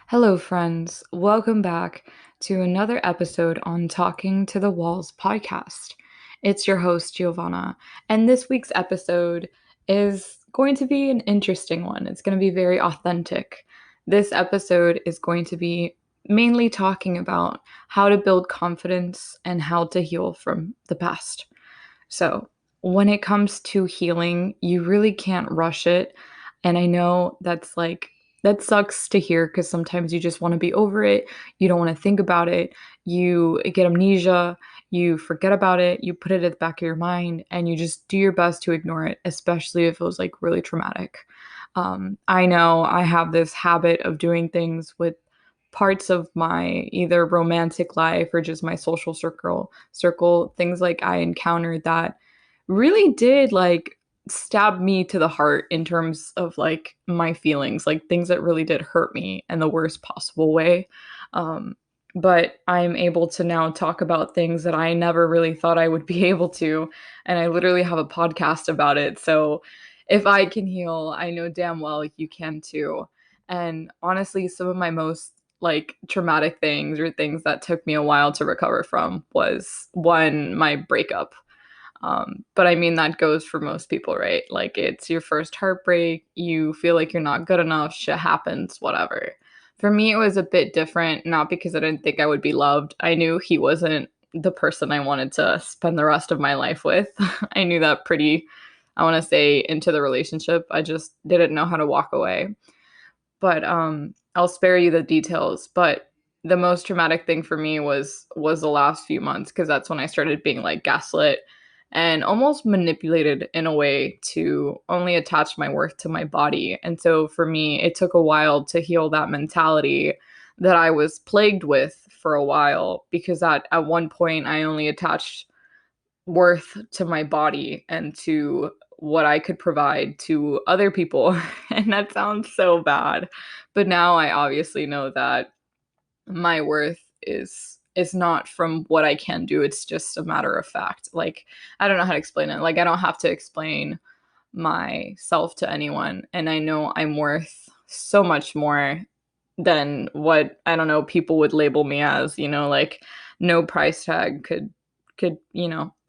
Hello, friends. Welcome back to another episode on Talking to the Walls podcast. It's your host, Giovanna, and this week's episode is going to be an interesting one. It's going to be very authentic. This episode is going to be mainly talking about how to build confidence and how to heal from the past. So, when it comes to healing, you really can't rush it. And I know that sucks to hear because sometimes you just want to be over it. You don't want to think about it. You get amnesia. You forget about it. You put it at the back of your mind and you just do your best to ignore it, especially if it was like really traumatic. I know I have this habit of doing things with parts of my either romantic life or just my social circle things like I encountered that really did like stab me to the heart in terms of like my feelings, like things that really did hurt me in the worst possible way. um, but I'm able to now talk about things that I never really thought I would be able to, and I literally have a podcast about it. So if I can heal, I know damn well you can too. And honestly, some of my most like traumatic things or things that took me a while to recover from was one, my breakup. But I mean, that goes for most people, right? Like, it's your first heartbreak, you feel like you're not good enough, shit happens, whatever. For me, it was a bit different, not because I didn't think I would be loved. I knew he wasn't the person I wanted to spend the rest of my life with. I knew that pretty, I want to say, into the relationship. I just didn't know how to walk away. But I'll spare you the details. But the most traumatic thing for me was the last few months because that's when I started being like gaslit and almost manipulated in a way to only attach my worth to my body. And so for me, it took a while to heal that mentality that I was plagued with for a while because at one point I only attached worth to my body and to what I could provide to other people. And that sounds so bad. But now I obviously know that my worth is not from what I can do. It's just a matter of fact. Like, I don't know how to explain it. Like, I don't have to explain myself to anyone. And I know I'm worth so much more than what, I don't know, people would label me as, like no price tag could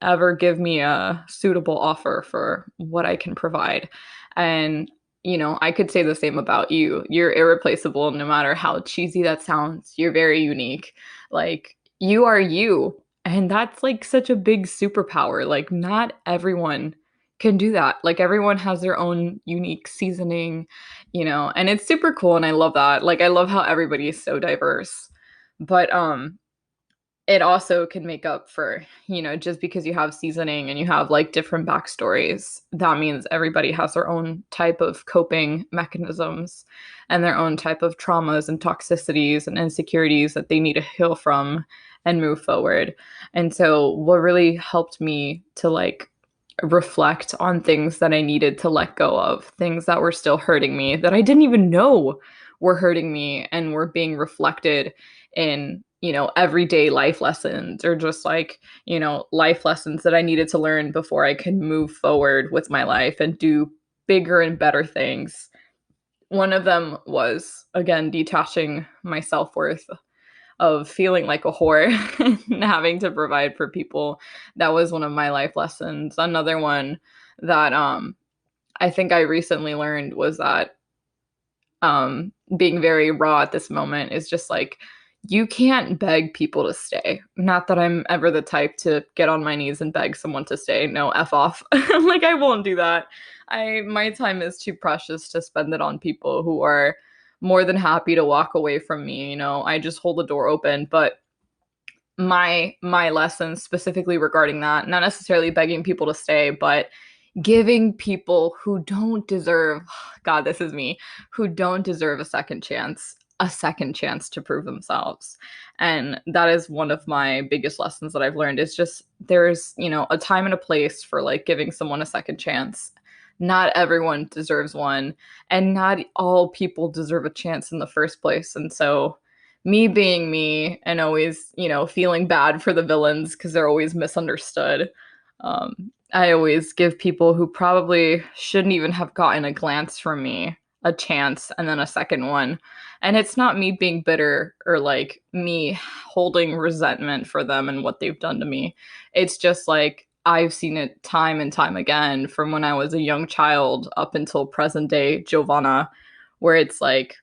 ever give me a suitable offer for what I can provide. And I could say the same about you. You're irreplaceable no matter how cheesy that sounds. You're very unique. Like, you are you. And that's like such a big superpower. Like, not everyone can do that. Like, everyone has their own unique seasoning, and it's super cool and I love that. Like, I love how everybody is so diverse. But it also can make up for, just because you have seasoning and you have like different backstories, that means everybody has their own type of coping mechanisms and their own type of traumas and toxicities and insecurities that they need to heal from and move forward. And so, what really helped me to like reflect on things that I needed to let go of, things that were still hurting me that I didn't even know were hurting me and were being reflected in everyday life lessons or just like life lessons that I needed to learn before I could move forward with my life and do bigger and better things. One of them was, again, detaching my self worth of feeling like a whore and having to provide for people. That was one of my life lessons. Another one that I think I recently learned was that being very raw at this moment is just like, you can't beg people to stay. Not that I'm ever the type to get on my knees and beg someone to stay. No, F off. Like, I won't do that. My time is too precious to spend it on people who are more than happy to walk away from me. I just hold the door open. But my lessons specifically regarding that, not necessarily begging people to stay, but giving people who don't deserve, God, this is me, who don't deserve a second chance to prove themselves. And that is one of my biggest lessons that I've learned. Is just there's a time and a place for like giving someone a second chance. Not everyone deserves one, and not all people deserve a chance in the first place. And so, me being me and always feeling bad for the villains because they're always misunderstood. I always give people who probably shouldn't even have gotten a glance from me a chance and then a second one. And it's not me being bitter or like me holding resentment for them and what they've done to me. It's just like I've seen it time and time again from when I was a young child up until present day Giovanna, where it's like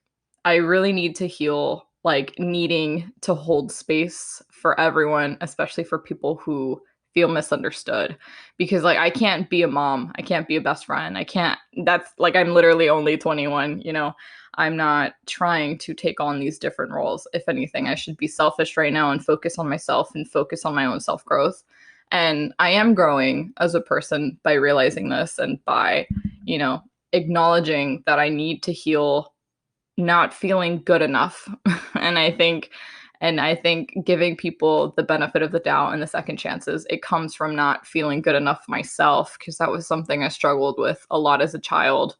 I really need to heal, like needing to hold space for everyone, especially for people who feel misunderstood. Because like I can't be a mom, I can't be a best friend, I can't, that's like I'm literally only 21, you know. I'm not trying to take on these different roles. If anything, I should be selfish right now and focus on myself and focus on my own self growth. And I am growing as a person by realizing this and by, you know, acknowledging that I need to heal not feeling good enough. and I think and I think giving people the benefit of the doubt and the second chances, it comes from not feeling good enough myself, because that was something I struggled with a lot as a child.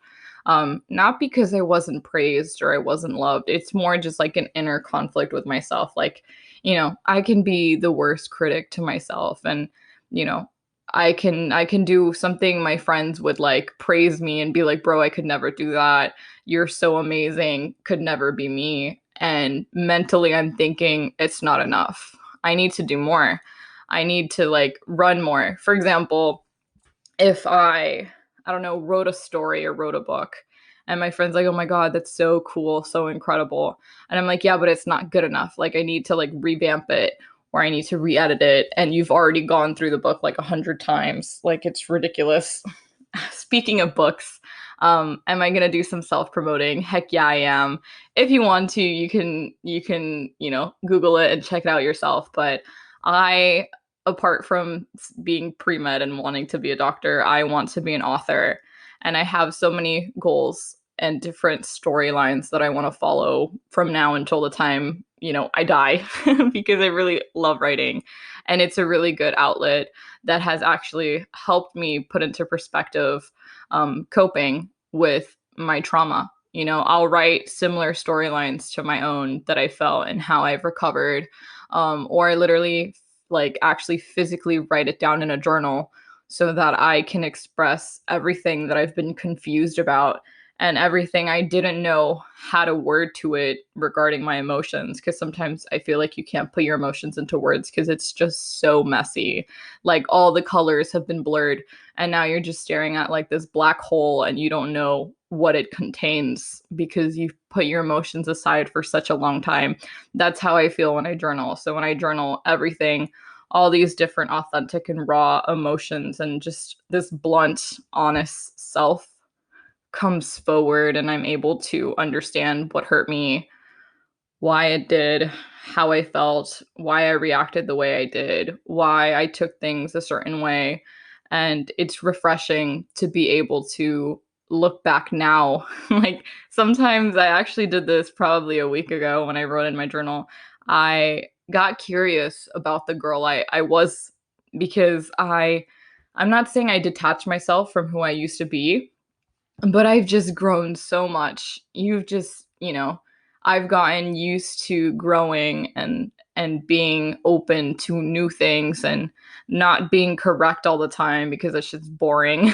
Not because I wasn't praised or I wasn't loved. It's more just like an inner conflict with myself. Like, you know, I can be the worst critic to myself, and you know, I can do something my friends would like praise me and be like, "Bro, I could never do that. You're so amazing, could never be me." And mentally, I'm thinking it's not enough. I need to do more. I need to like run more. For example, if I don't know, wrote a story or wrote a book, and my friend's like, "Oh my God, that's so cool, so incredible." And I'm like, "Yeah, but it's not good enough. Like, I need to like revamp it or I need to re-edit it." And you've already gone through the book like 100 times. Like, it's ridiculous. Speaking of books, am I gonna do some self-promoting? Heck yeah, I am. If you want to, you can, you know, Google it and check it out yourself. But I, apart from being pre-med and wanting to be a doctor, I want to be an author. And I have so many goals and different storylines that I want to follow from now until the time, you know, I die, because I really love writing. And it's a really good outlet that has actually helped me put into perspective coping with my trauma. You know, I'll write similar storylines to my own that I felt and how I've recovered. Or I literally like actually physically write it down in a journal so that I can express everything that I've been confused about and everything I didn't know how to word to it regarding my emotions. Because sometimes I feel like you can't put your emotions into words because it's just so messy. Like all the colors have been blurred, and now you're just staring at like this black hole and you don't know what it contains because you've put your emotions aside for such a long time. That's how I feel when I journal. So when I journal everything, all these different authentic and raw emotions and just this blunt, honest self comes forward, and I'm able to understand what hurt me, why it did, how I felt, why I reacted the way I did, why I took things a certain way. And it's refreshing to be able to look back now. Like sometimes I actually did this probably a week ago when I wrote in my journal. I got curious about the girl I was, because I'm not saying I detached myself from who I used to be, but I've just grown so much. You've just, you know, I've gotten used to growing and being open to new things and not being correct all the time because it's just boring.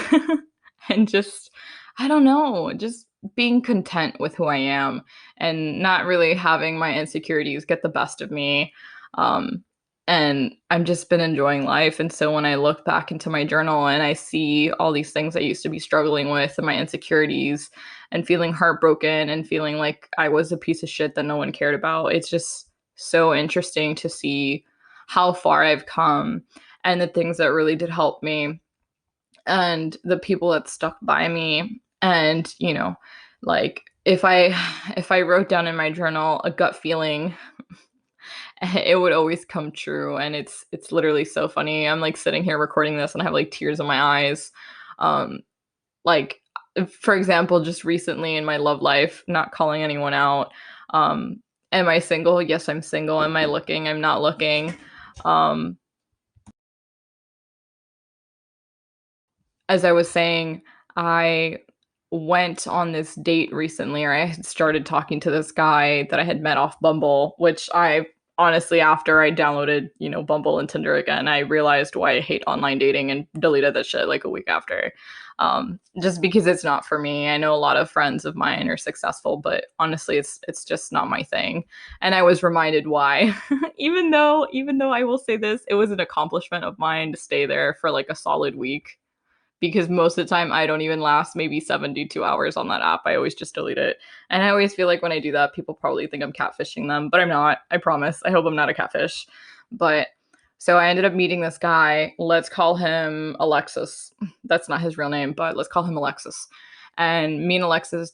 And just, I don't know, just being content with who I am and not really having my insecurities get the best of me. Um, and I've just been enjoying life. And so when I look back into my journal and I see all these things I used to be struggling with and my insecurities and feeling heartbroken and feeling like I was a piece of shit that no one cared about, it's just so interesting to see how far I've come and the things that really did help me and the people that stuck by me. And, you know, like if I wrote down in my journal a gut feeling, it would always come true. And it's literally so funny. I'm like sitting here recording this and I have like tears in my eyes. Um like for example, just recently in my love life, not calling anyone out. Am I single? Yes, I'm single. Am I looking? I'm not looking. Um as I was saying, I went on this date recently, or I had started talking to this guy that I had met off Bumble, which honestly, after I downloaded, Bumble and Tinder again, I realized why I hate online dating and deleted that shit like a week after. Just because it's not for me. I know a lot of friends of mine are successful, but honestly, it's just not my thing. And I was reminded why. Even though I will say this, it was an accomplishment of mine to stay there for like a solid week, because most of the time I don't even last maybe 72 hours on that app. I always just delete it. And I always feel like when I do that, people probably think I'm catfishing them, but I'm not. I promise. I hope I'm not a catfish. But so I ended up meeting this guy. Let's call him Alexis. That's not his real name, but let's call him Alexis. And me and Alexis,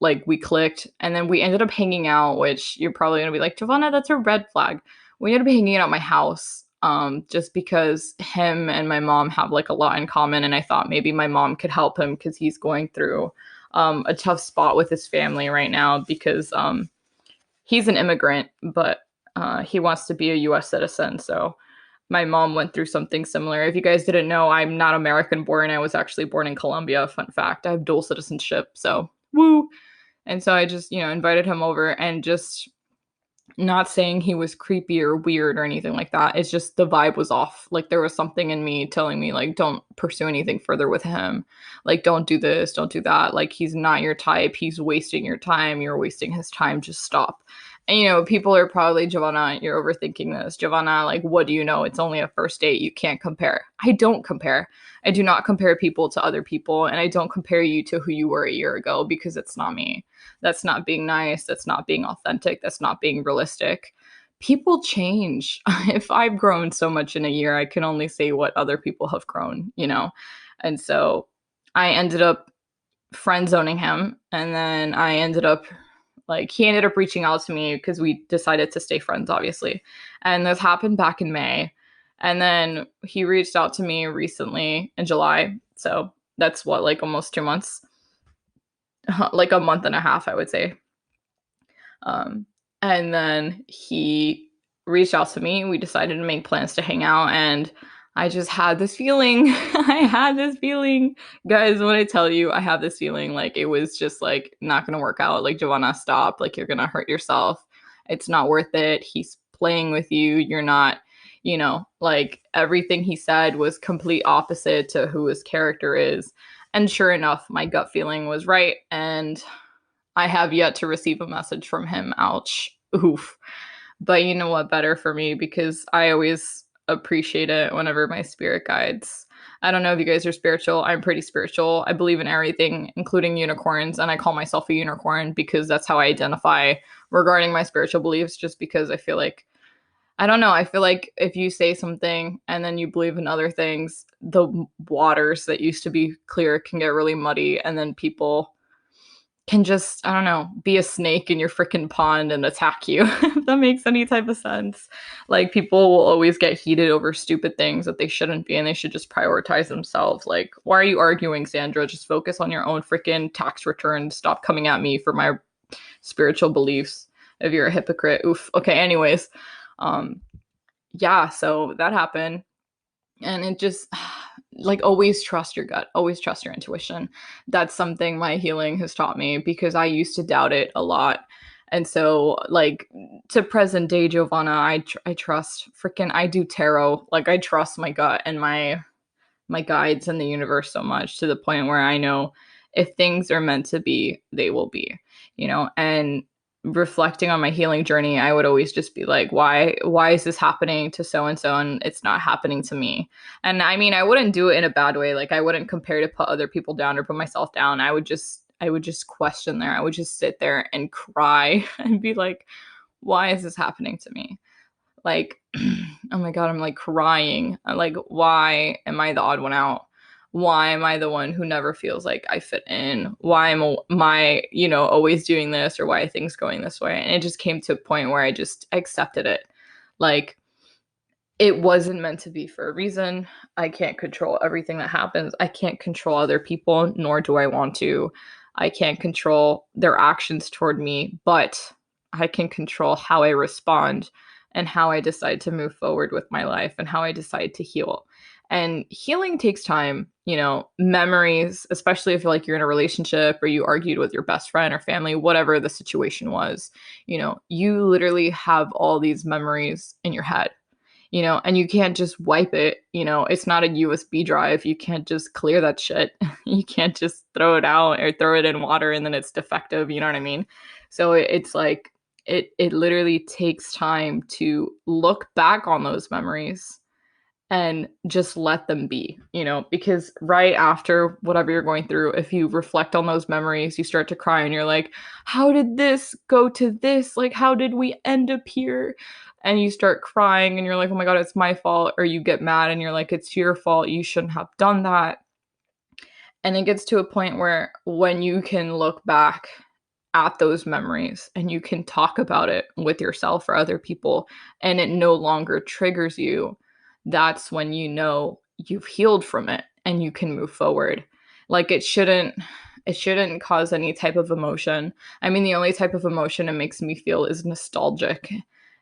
like, we clicked, and then we ended up hanging out, which you're probably going to be like, Giovanna, that's a red flag. We ended up hanging out at my house, just because him and my mom have like a lot in common, and I thought maybe my mom could help him because he's going through a tough spot with his family right now, because he's an immigrant, but he wants to be a U.S. citizen. So my mom went through something similar. If you guys didn't know, I'm not American born. I was actually born in Colombia. Fun fact. I have dual citizenship. So woo. And so I just, invited him over, and just, not saying he was creepy or weird or anything like that. It's just the vibe was off. Like, there was something in me telling me, like, don't pursue anything further with him. Like, don't do this, don't do that. Like, he's not your type. He's wasting your time. You're wasting his time. Just stop. And, people are probably, Giovanna, you're overthinking this. Giovanna, like, what do you know? It's only a first date. You can't compare. I don't compare. I do not compare people to other people. And I don't compare you to who you were a year ago, because it's not me. That's not being nice. That's not being authentic. That's not being realistic. People change. If I've grown so much in a year, I can only say what other people have grown. And so I ended up friend zoning him. And then he ended up reaching out to me because we decided to stay friends, obviously. And this happened back in May. And then he reached out to me recently in July. So that's what, like almost 2 months, like a month and a half, I would say. Um, and then he reached out to me. We decided to make plans to hang out, and I just had this feeling. I had this feeling, guys. When I tell you, I have this feeling, like it was just like not gonna work out. Like, Giovanna, stop. Like, you're gonna hurt yourself. It's not worth it. He's playing with you. You're not. Like, everything he said was complete opposite to who his character is. And sure enough, my gut feeling was right, and I have yet to receive a message from him. Ouch. Oof. But you know what? Better for me, because I always appreciate it whenever my spirit guides. I don't know if you guys are spiritual. I'm pretty spiritual. I believe in everything, including unicorns, and I call myself a unicorn because that's how I identify regarding my spiritual beliefs, just because I feel like, I don't know, I feel like if you say something and then you believe in other things, the waters that used to be clear can get really muddy, and then people can just, I don't know, be a snake in your freaking pond and attack you, if that makes any type of sense. Like, people will always get heated over stupid things that they shouldn't be, and they should just prioritize themselves. Like, why are you arguing, Sandra? Just focus on your own freaking tax return. Stop coming at me for my spiritual beliefs if you're a hypocrite. Oof. Okay, anyways. Yeah, so that happened. And it just, like, always trust your gut, always trust your intuition. That's something my healing has taught me, because I used to doubt it a lot. And so, like, to present day Giovanna, I trust freaking, I do tarot. Like, I trust my gut and my guides and the universe so much, to the point where I know if things are meant to be, they will be. And reflecting on my healing journey, I would always just be like, why is this happening to so and so, and it's not happening to me? And I mean, I wouldn't do it in a bad way. Like, I wouldn't compare to put other people down or put myself down. I would just question there. I would just sit there and cry and be like, why is this happening to me? Like, oh my God, I'm like crying. I'm like, why am I the odd one out? Why am I the one who never feels like I fit in? Why am I, always doing this, or why are things going this way? And it just came to a point where I just accepted it. Like, it wasn't meant to be for a reason. I can't control everything that happens. I can't control other people, nor do I want to. I can't control their actions toward me, but I can control how I respond, and how I decide to move forward with my life, and how I decide to heal. And healing takes time, memories, especially if like you're in a relationship or you argued with your best friend or family, whatever the situation was, you literally have all these memories in your head, and you can't just wipe it. It's not a USB drive. You can't just clear that shit. You can't just throw it out or throw it in water and then it's defective. You know what I mean? So it's like, it literally takes time to look back on those memories and just let them be, because right after whatever you're going through, if you reflect on those memories, you start to cry and you're like, how did this go to this? Like, how did we end up here? And you start crying and you're like, oh my God, it's my fault. Or you get mad and you're like, it's your fault. You shouldn't have done that. And it gets to a point where when you can look back at those memories and you can talk about it with yourself or other people and it no longer triggers you, that's when you've healed from it and you can move forward. Like it shouldn't cause any type of emotion. I mean, the only type of emotion it makes me feel is nostalgic.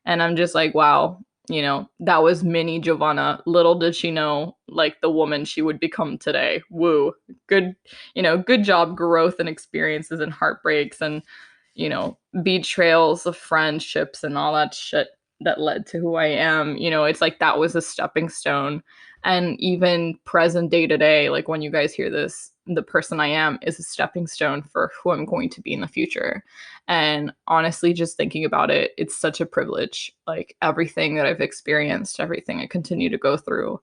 And I'm just like, wow, that was mini Giovanna. Little did she know, like, the woman she would become today. Woo. Good, good job, growth and experiences and heartbreaks and, betrayals of friendships and all that shit that led to who I am. It's like that was a stepping stone. And even present day to day, like when you guys hear this, the person I am is a stepping stone for who I'm going to be in the future. And honestly, just thinking about it, it's such a privilege. Like everything that I've experienced, everything I continue to go through,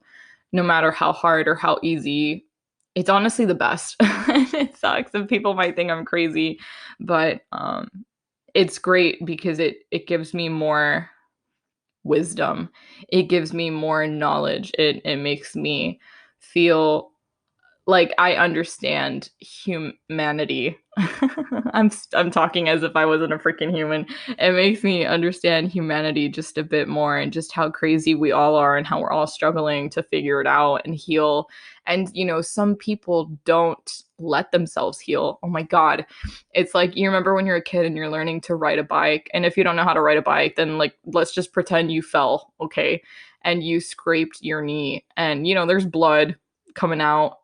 no matter how hard or how easy, it's honestly the best. It sucks and people might think I'm crazy, but it's great because it gives me more wisdom. It gives me more knowledge. It makes me feel like I understand humanity. I'm talking as if I wasn't a freaking human. It makes me understand humanity just a bit more and just how crazy we all are and how we're all struggling to figure it out and heal. And some people don't let themselves heal. Oh my God. It's like you remember when you're a kid and you're learning to ride a bike, and if you don't know how to ride a bike, then like let's just pretend you fell, okay? And you scraped your knee and there's blood coming out.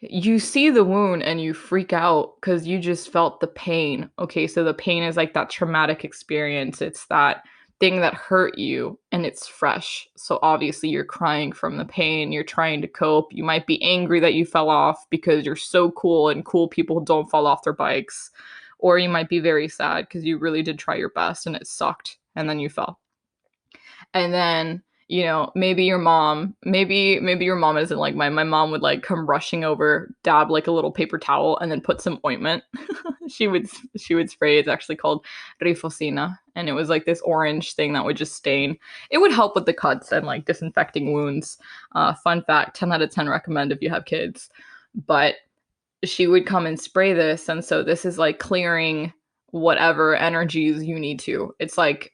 You see the wound and you freak out because you just felt the pain. Okay, so the pain is like that traumatic experience. It's that thing that hurt you and it's fresh. So obviously you're crying from the pain. You're trying to cope. You might be angry that you fell off because you're so cool and cool people don't fall off their bikes. Or you might be very sad because you really did try your best and it sucked and then you fell. And then maybe your mom isn't like my mom would like come rushing over, dab like a little paper towel and then put some ointment. she would spray. It's actually called rifocina, and it was like this orange thing that would just stain. It would help with the cuts and like disinfecting wounds. Fun fact, 10 out of 10 recommend if you have kids. But she would come and spray this, and so this is like clearing whatever energies you need to. It's like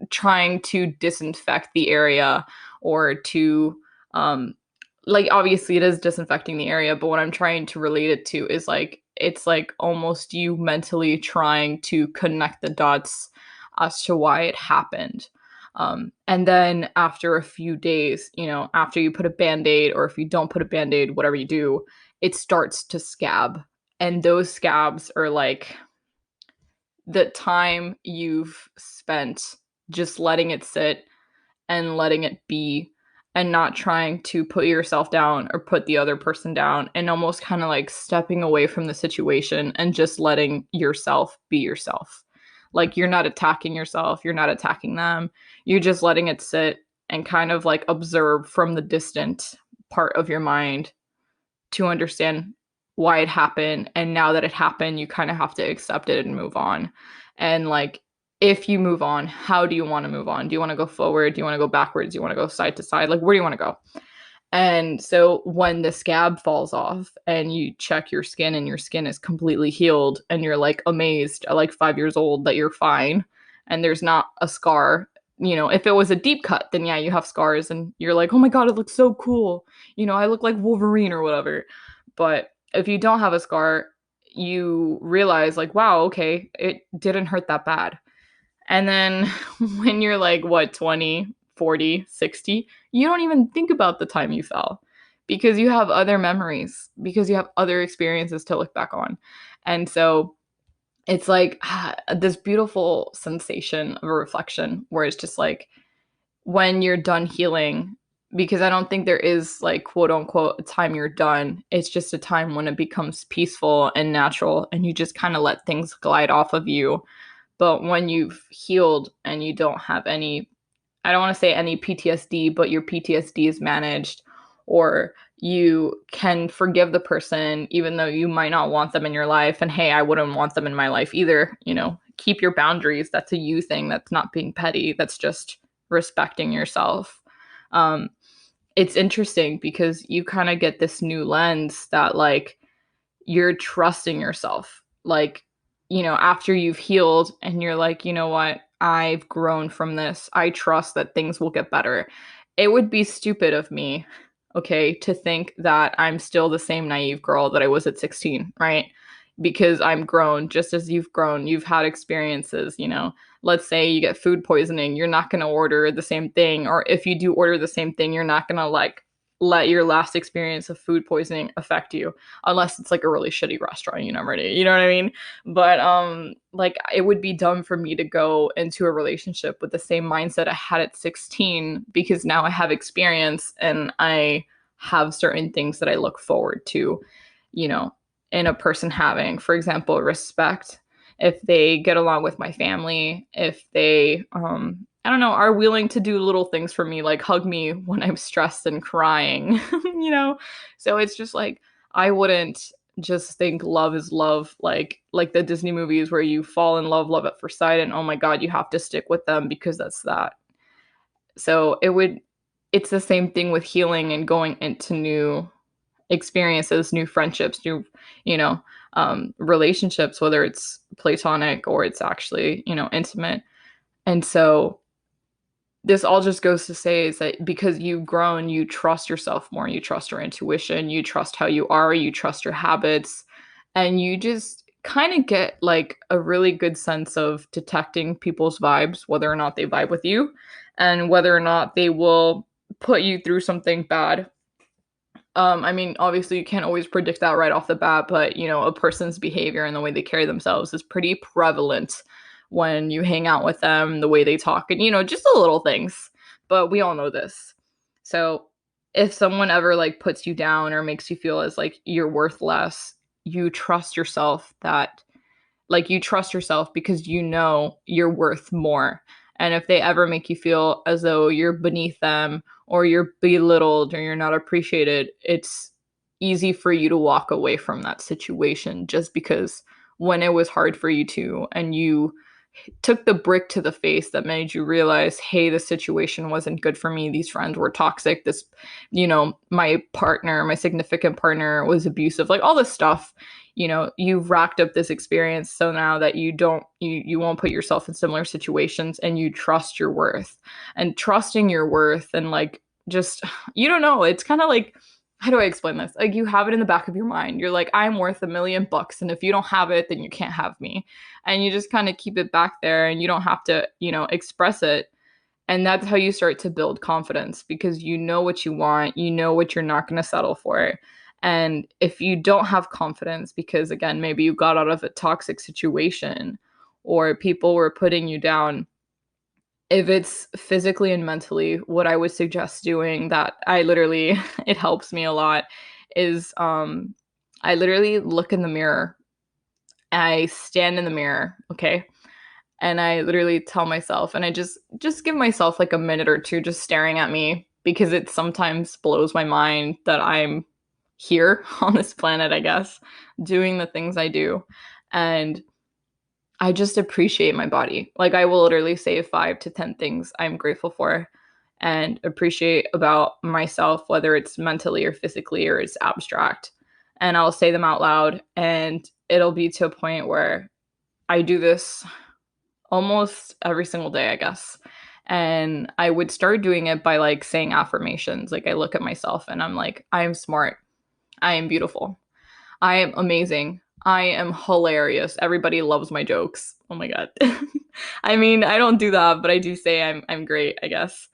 trying to disinfect the area or to like obviously it is disinfecting the area, but what I'm trying to relate it to is like it's like almost you mentally trying to connect the dots as to why it happened. And then after a few days, after you put a band-aid or if you don't put a band-aid, whatever you do, it starts to scab. And those scabs are like the time you've spent just letting it sit and letting it be and not trying to put yourself down or put the other person down and almost kind of like stepping away from the situation and just letting yourself be yourself. Like you're not attacking yourself, you're not attacking them. You're just letting it sit and kind of like observe from the distant part of your mind to understand why it happened. And now that it happened, you kind of have to accept it and move on. And like, if you move on, how do you want to move on? Do you want to go forward? Do you want to go backwards? Do you want to go side to side? Like, where do you want to go? And so when the scab falls off and you check your skin and your skin is completely healed and you're like amazed at like 5 years old that you're fine and there's not a scar. If it was a deep cut, then yeah, you have scars and you're like, oh my God, it looks so cool. I look like Wolverine or whatever. But if you don't have a scar, you realize like, wow, okay, it didn't hurt that bad. And then when you're like, what, 20, 40, 60, you don't even think about the time you fell because you have other memories, because you have other experiences to look back on. And so it's like this beautiful sensation of a reflection where it's just like when you're done healing, because I don't think there is like quote unquote a time you're done. It's just a time when it becomes peaceful and natural and you just kind of let things glide off of you. But when you've healed and you don't have any, I don't want to say any PTSD, but your PTSD is managed, or you can forgive the person even though you might not want them in your life. And hey, I wouldn't want them in my life either. You know, keep your boundaries. That's a you thing. That's not being petty. That's just respecting yourself. Um, it's interesting because you kind of get this new lens that like you're trusting yourself. Like, you know, after you've healed and you're like, you know what? I've grown from this. I trust that things will get better. It would be stupid of me, okay, to think that I'm still the same naive girl that I was at 16, right? Because I'm grown just as you've grown. You've had experiences, you know. Let's say you get food poisoning, you're not going to order the same thing. Or if you do order the same thing, you're not going to like let your last experience of food poisoning affect you unless it's like a really shitty restaurant, you know, ready, you know what I mean? But like it would be dumb for me to go into a relationship with the same mindset I had at 16 because now I have experience and I have certain things that I look forward to, you know, in a person having, for example, respect. If they get along with my family, if they I don't know, are willing to do little things for me, like hug me when I'm stressed and crying, you know? So it's just like, I wouldn't just think love is love, like the Disney movies where you fall in love, love at first sight, and oh my God, you have to stick with them because that's that. So it's the same thing with healing and going into new experiences, new friendships, new, you know, relationships, whether it's platonic or it's actually, you know, intimate. And so this all just goes to say is that because you've grown, you trust yourself more, you trust your intuition, you trust how you are, you trust your habits, and you just kind of get like a really good sense of detecting people's vibes, whether or not they vibe with you, and whether or not they will put you through something bad. I mean, obviously, you can't always predict that right off the bat, but you know, a person's behavior and the way they carry themselves is pretty prevalent when you hang out with them, the way they talk, and you know, just the little things. But we all know this. So, if someone ever like puts you down or makes you feel as like you're worth less, you trust yourself that like you trust yourself because you know you're worth more. And if they ever make you feel as though you're beneath them or you're belittled or you're not appreciated, it's easy for you to walk away from that situation just because when it was hard for you to and you took the brick to the face that made you realize, hey, the situation wasn't good for me. These friends were toxic. This, you know, my partner, my significant partner was abusive, like all this stuff. You know, you've racked up this experience. So now that you won't put yourself in similar situations and you trust your worth and trusting your worth and like, just, you don't know. It's kind of like, how do I explain this? Like you have it in the back of your mind. You're like, I'm worth $1,000,000. And if you don't have it, then you can't have me. And you just kind of keep it back there and you don't have to, you know, express it. And that's how you start to build confidence because you know what you want, you know what you're not going to settle for. And if you don't have confidence, because again, maybe you got out of a toxic situation or people were putting you down, if it's physically and mentally, what I would suggest doing that I literally, it helps me a lot is I literally look in the mirror. I stand in the mirror, okay? And I literally tell myself and I just give myself like a minute or two just staring at me because it sometimes blows my mind that I'm here on this planet, I guess, doing the things I do. And I just appreciate my body. Like I will literally say 5 to 10 things I'm grateful for and appreciate about myself, whether it's mentally or physically or it's abstract. And I'll say them out loud and it'll be to a point where I do this almost every single day, I guess. And I would start doing it by like saying affirmations. Like I look at myself and I'm like, I am smart. I am beautiful. I am amazing. I am hilarious. Everybody loves my jokes. Oh my God. I mean, I don't do that, but I do say I'm great, I guess.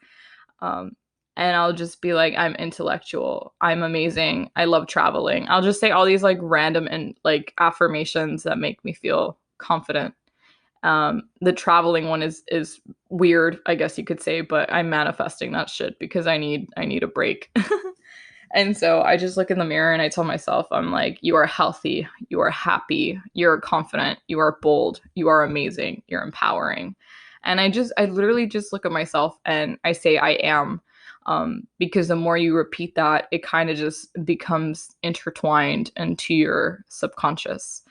And I'll just be like, I'm intellectual, I'm amazing, I love traveling. I'll just say all these like random and like affirmations that make me feel confident. The traveling one is weird, I guess you could say, but I'm manifesting that shit because I need a break. And so I just look in the mirror and I tell myself, I'm like, you are healthy, you are happy, you're confident, you are bold, you are amazing, you're empowering. And I literally just look at myself and I say, I am. Because the more you repeat that, it kind of just becomes intertwined into your subconscious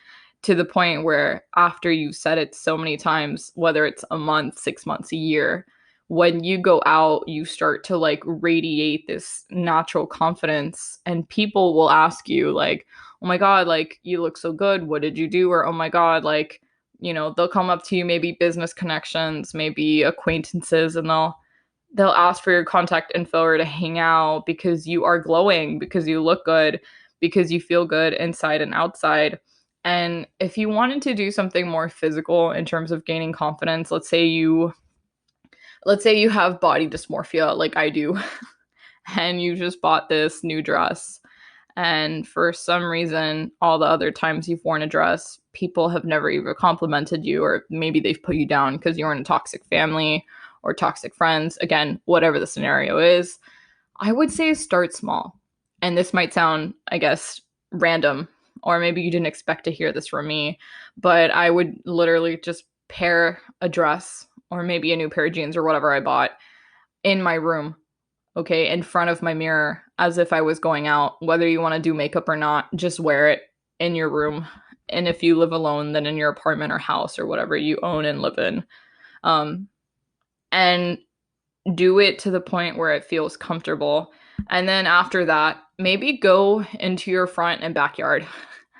to the point where after you've said it so many times, whether it's a month, 6 months, a year, when you go out, you start to like radiate this natural confidence, and people will ask you, like, oh my God, like, you look so good. What did you do? Or, oh my God, like, they'll come up to you, maybe business connections, maybe acquaintances, and they'll ask for your contact info or to hang out because you are glowing, because you look good, because you feel good inside and outside. And if you wanted to do something more physical in terms of gaining confidence, let's say you have body dysmorphia like I do, and you just bought this new dress. And for some reason, all the other times you've worn a dress, people have never even complimented you, or maybe they've put you down because you're in a toxic family or toxic friends. Again, whatever the scenario is, I would say start small. And this might sound, I guess, random, or maybe you didn't expect to hear this from me, but I would literally just pair a dress or maybe a new pair of jeans or whatever I bought in my room, okay, in front of my mirror, as if I was going out. Whether you want to do makeup or not, just wear it in your room. And if you live alone, then in your apartment or house or whatever you own and live in. Um, and do it to the point where it feels comfortable. And then after that, maybe go into your front and backyard.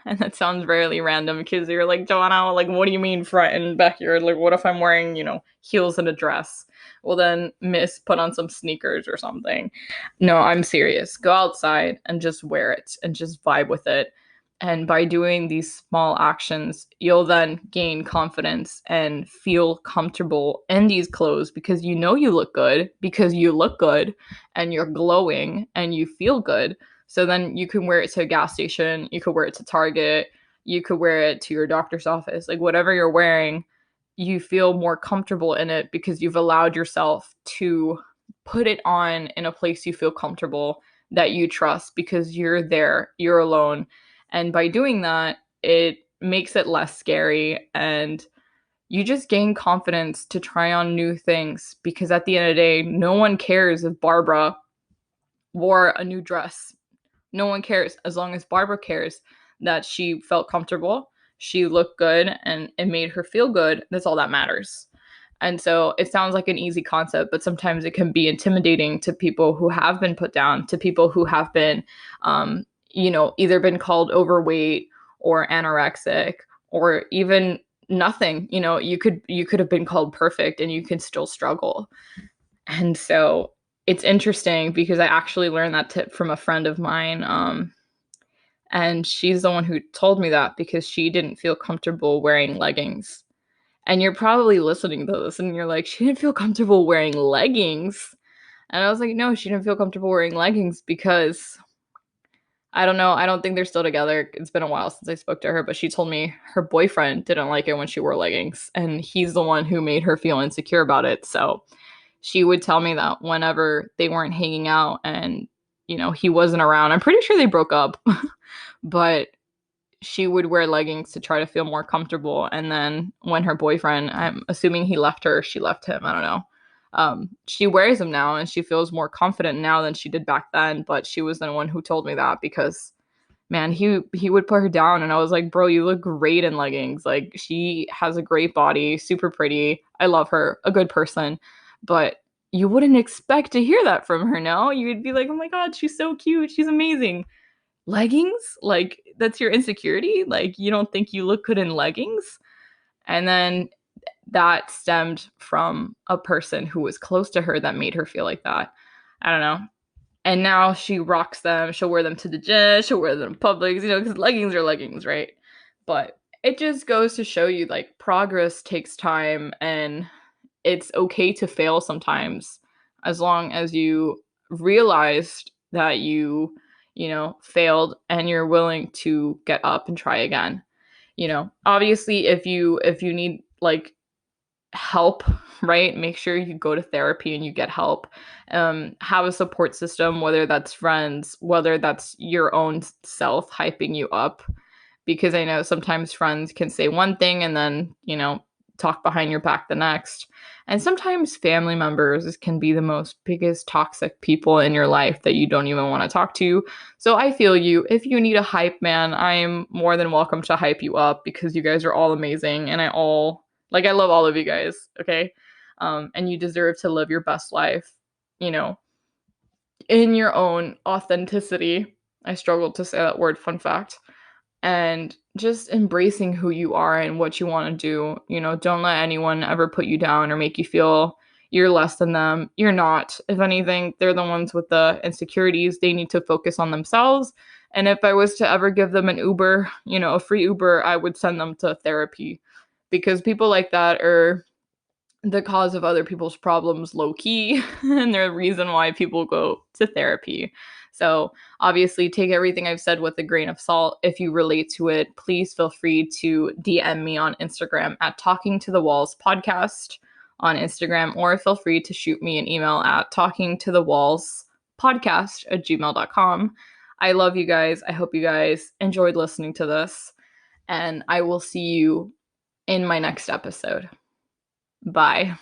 And that sounds really random because you're like, Giovanna, like, what do you mean front and backyard? Like, what if I'm wearing, heels and a dress? Well, then, miss, put on some sneakers or something. No, I'm serious. Go outside and just wear it and just vibe with it. And by doing these small actions, you'll then gain confidence and feel comfortable in these clothes because you look good, because you look good and you're glowing and you feel good. So then you can wear it to a gas station, you could wear it to Target, you could wear it to your doctor's office. Like, whatever you're wearing, you feel more comfortable in it because you've allowed yourself to put it on in a place you feel comfortable, that you trust, because you're there, you're alone. And by doing that, it makes it less scary, and you just gain confidence to try on new things, because at the end of the day, no one cares if Barbara wore a new dress. No one cares. As long as Barbara cares that she felt comfortable, she looked good, and it made her feel good, that's all that matters. And so it sounds like an easy concept, but sometimes it can be intimidating to people who have been put down, to people who have been, either been called overweight or anorexic, or even nothing. You could have been called perfect and you can still struggle. And so it's interesting because I actually learned that tip from a friend of mine. And she's the one who told me that because she didn't feel comfortable wearing leggings. And you're probably listening to this and you're like, she didn't feel comfortable wearing leggings. And I was like, no, she didn't feel comfortable wearing leggings because I don't know. I don't think they're still together. It's been a while since I spoke to her, but she told me her boyfriend didn't like it when she wore leggings. And he's the one who made her feel insecure about it. So she would tell me that whenever they weren't hanging out and, he wasn't around, I'm pretty sure they broke up, but she would wear leggings to try to feel more comfortable. And then when her boyfriend, I'm assuming he left her, she left him, I don't know. She wears them now and she feels more confident now than she did back then. But she was the one who told me that because, man, he would put her down, and I was like, bro, you look great in leggings. Like, she has a great body, super pretty. I love her, a good person. But you wouldn't expect to hear that from her, no? You'd be like, oh my God, she's so cute, she's amazing. Leggings? Like, that's your insecurity? Like, you don't think you look good in leggings? And then that stemmed from a person who was close to her that made her feel like that. I don't know. And now she rocks them. She'll wear them to the gym. She'll wear them in public, because leggings are leggings, right? But it just goes to show you, like, progress takes time, and it's okay to fail sometimes. as long as you realized that failed and you're willing to get up and try again. Obviously if you need like help, right? Make sure you go to therapy and you get help. Have a support system, whether that's friends, whether that's your own self hyping you up. Because I know sometimes friends can say one thing and then, talk behind your back the next. And sometimes family members can be the most biggest toxic people in your life that you don't even want to talk to. So I feel you. If you need a hype man, I am more than welcome to hype you up because you guys are all amazing and I love all of you guys, okay? And you deserve to live your best life, you know, in your own authenticity. I struggled to say that word, fun fact. And just embracing who you are and what you want to do. Don't let anyone ever put you down or make you feel you're less than them. You're not. If anything, they're the ones with the insecurities. They need to focus on themselves. And if I was to ever give them an Uber, a free Uber, I would send them to therapy because people like that are the cause of other people's problems low key and they're the reason why people go to therapy. So obviously take everything I've said with a grain of salt. If you relate to it, please feel free to DM me on Instagram at Talking to the Walls podcast on Instagram, or feel free to shoot me an email at talkingtothewallspodcast@gmail.com. I love you guys. I hope you guys enjoyed listening to this, and I will see you in my next episode. Bye.